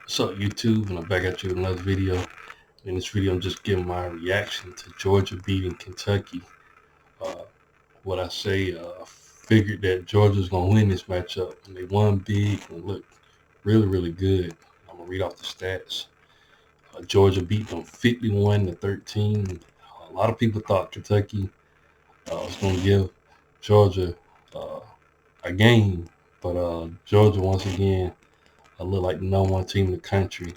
What's up, YouTube? And I'm back at you with another video. In this video, I'm just giving my reaction to Georgia beating Kentucky. Uh, what I say, I figured that Georgia's gonna win this matchup, and they won big and looked really, really good. I'm gonna read off the stats. Georgia beat them 51-13. A lot of people thought Kentucky was gonna give Georgia uh, a game, but Georgia once again looked like the number one team in the country.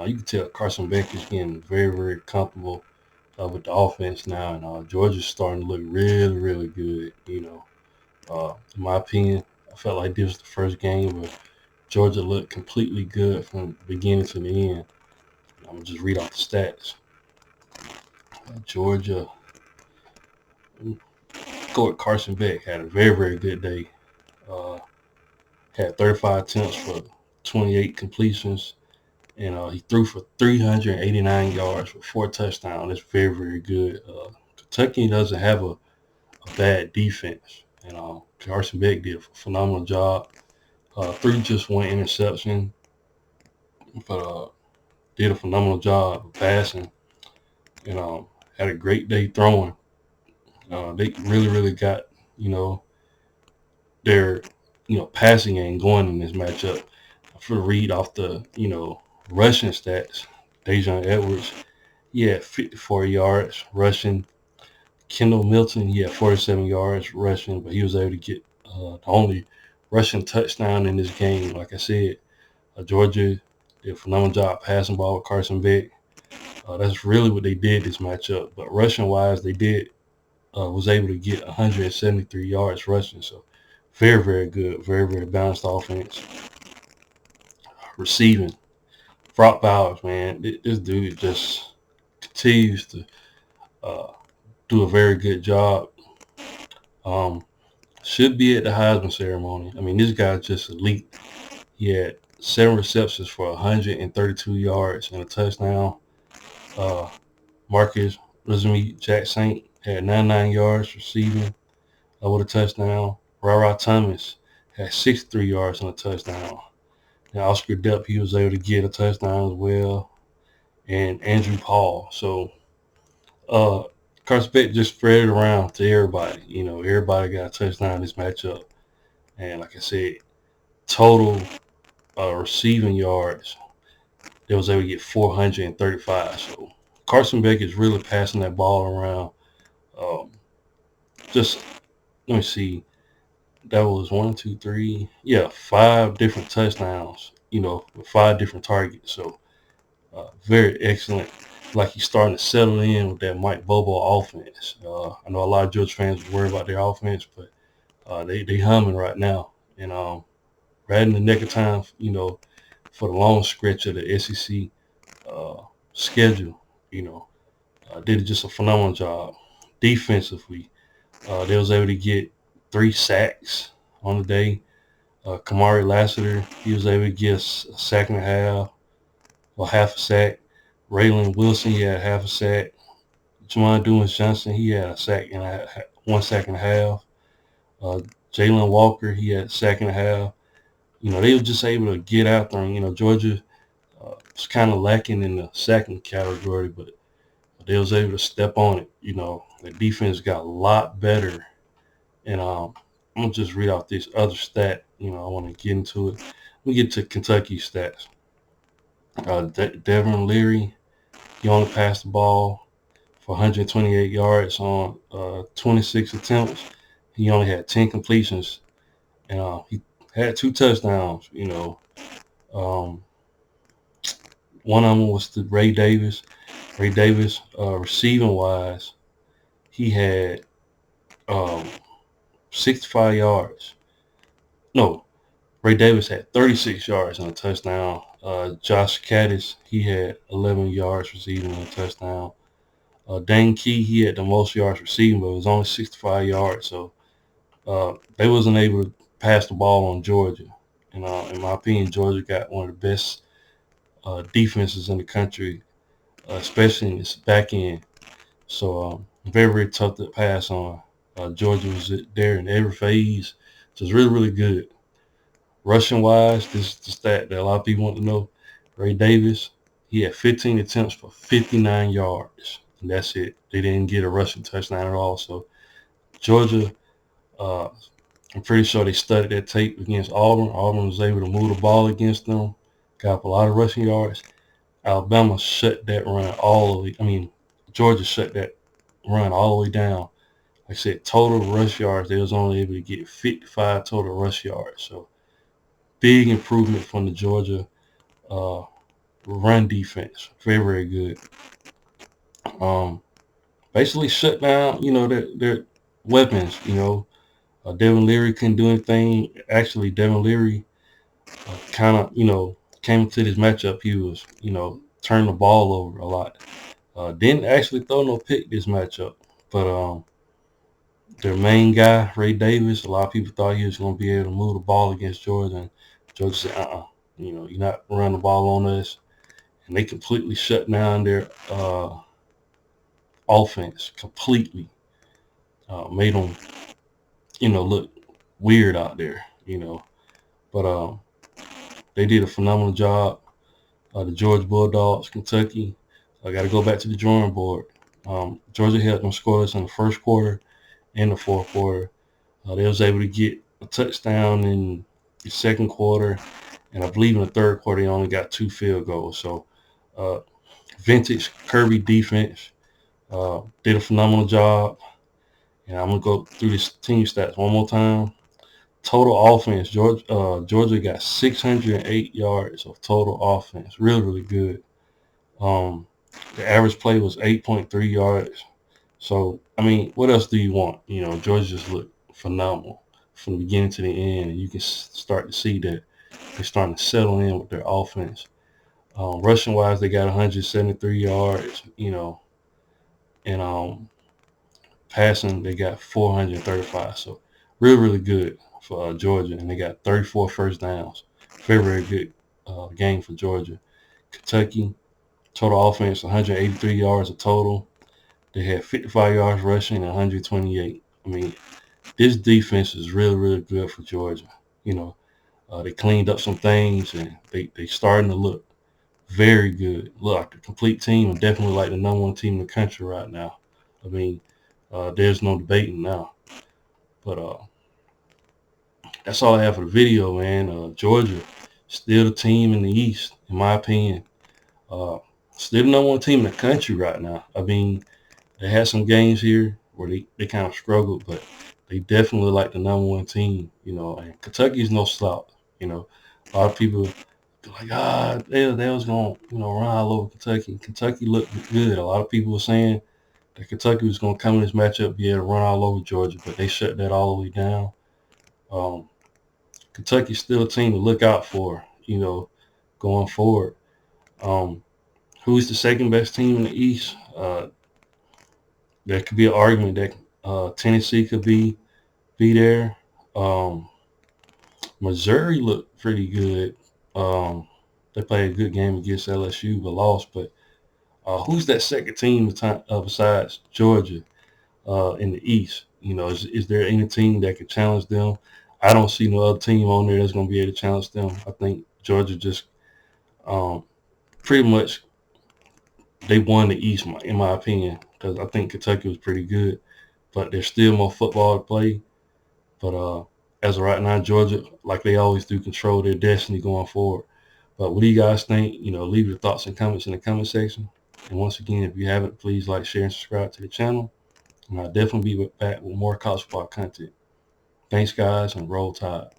You can tell Carson Beck is getting very, very comfortable with the offense now, and Georgia's starting to look really, really good. In my opinion, I felt like this was the first game where Georgia looked completely good from the beginning to the end. I'm gonna just read off the stats. Georgia, go with Carson Beck, had a very, very good day. Uh, had 35 attempts for 28 completions, and he threw for 389 yards with 4 touchdowns. That's very, very good. Kentucky doesn't have a bad defense, and Carson Beck did a phenomenal job. Threw just one interception, but did a phenomenal job of passing, and had a great day throwing. They really, really got you know their passing game going in this matchup. For read off the rushing stats, Dejon Edwards, he had 54 yards rushing. Kendall Milton, he had 47 yards rushing, but he was able to get the only rushing touchdown in this game. Like I said, Georgia did a phenomenal job passing ball with Carson Beck. That's really what they did this matchup. But rushing wise, they did was able to get 173 yards rushing. So very, very good, very, very balanced offense. Receiving, Brock Bowers, man, this dude just continues to uh, do a very good job. Um, should be at the Heisman ceremony. I mean, this guy's just elite. He had 7 receptions for 132 yards and a touchdown. Uh, Marcus Jack Saint had 99 yards receiving with a touchdown. Rara Thomas had 63 yards and a touchdown. And Oscar Depp, he was able to get a touchdown as well. And Andrew Paul. So uh, Carson Beck just spread it around to everybody. Everybody got a touchdown in this matchup. And like I said, total receiving yards, they was able to get 435. So Carson Beck is really passing that ball around. Um, just let me see, that was one, two, three, yeah, 5 different touchdowns. With 5 different targets. So very excellent. Like he's starting to settle in with that Mike Bobo offense. I know a lot of Georgia fans worry about their offense, but they humming right now. And right in the nick of time, for the long stretch of the SEC schedule, did just a phenomenal job. Defensively, they was able to get 3 sacks on the day. Kamari Lassiter, he was able to get a sack and a half, or half a sack. Raylan Wilson, he had half a sack. Jamon Dumas Johnson, he had a sack and 1 sack and a half. Jalen Walker, he had a sack and a half. They were just able to get out there. And, Georgia was kind of lacking in the sacking category, but they was able to step on it. The defense got a lot better. And I'm going to just read out this other stat. I want to get into it. We get to Kentucky stats. Devin Leary, he only passed the ball for 128 yards on 26 attempts. He only had 10 completions, and he had 2 touchdowns. Um, one of them was to Ray Davis. Ray Davis, receiving wise, he had 65 yards. No, Ray Davis had 36 yards and a touchdown. Josh Caddis, he had 11 yards receiving and a touchdown. Dane Key, he had the most yards receiving, but it was only 65 yards. So they wasn't able to pass the ball on Georgia. And in my opinion, Georgia got one of the best defenses in the country, especially in its back end. So very, very tough to pass on. Georgia was there in every phase. So it's really, really good. Rushing wise, this is the stat that a lot of people want to know. Ray Davis, he had 15 attempts for 59 yards, and that's it. They didn't get a rushing touchdown at all. So Georgia, uh, I'm pretty sure they studied that tape against Auburn. Auburn was able to move the ball against them, got up a lot of rushing yards. Alabama shut that run all the way. I mean, Georgia shut that run all the way down. Like I said, total rush yards, they was only able to get 55 total rush yards. So big improvement from the Georgia uh, run defense. Very, very good. Um, Basically shut down, their weapons. Devin Leary couldn't do anything. Actually, Devin Leary kind of, came into this matchup. He was, turning the ball over a lot. Didn't actually throw no pick this matchup, but their main guy, Ray Davis, a lot of people thought he was going to be able to move the ball against Georgia. And Georgia said, you're not running the ball on us. And they completely shut down their offense completely. Made them, look weird out there. But they did a phenomenal job. The Georgia Bulldogs, Kentucky. I got to go back to the drawing board. Georgia held them scoreless in the first quarter and the fourth quarter. They was able to get a touchdown in the second quarter, and I believe in the third quarter they only got 2 field goals. So, vintage Kirby defense did a phenomenal job. And I'm gonna go through this team stats one more time. Total offense, Georgia got 608 yards of total offense. Really, really good. Um, the average play was 8.3 yards. So, I mean, what else do you want? Georgia just looked phenomenal from the beginning to the end. And you can start to see that they're starting to settle in with their offense. Rushing wise, they got 173 yards, and passing, they got 435. So, really, really good for Georgia. And they got 34 first downs. Very, very good game for Georgia. Kentucky, total offense, 183 yards of total. They had 55 yards rushing and 128. I mean, this defense is really, really good for Georgia. They cleaned up some things and they starting to look very good. Look like a complete team and definitely like the number one team in the country right now. I mean, there's no debating now. But that's all I have for the video, man. Georgia, still the team in the East, in my opinion. Uh, Still the number one team in the country right now. I mean, they had some games here where they kind of struggled, but they definitely like the number one team. And Kentucky's no slouch. A lot of people be like, they was going to, run all over Kentucky. Kentucky looked good. A lot of people were saying that Kentucky was going to come in this matchup, be able to run all over Georgia, but they shut that all the way down. Kentucky's still a team to look out for, going forward. Who's the second best team in the East? There could be an argument that Tennessee could be there. Missouri looked pretty good. They played a good game against LSU but lost. But who's that second team besides Georgia in the East? Is there any team that could challenge them? I don't see no other team on there that's going to be able to challenge them. I think Georgia just pretty much they won the East, in my opinion, because I think Kentucky was pretty good. But there's still more football to play. But as of right now, Georgia, like they always do, control their destiny going forward. But what do you guys think? Leave your thoughts and comments in the comment section. And once again, if you haven't, please like, share, and subscribe to the channel. And I'll definitely be back with more college football content. Thanks, guys, and roll tide.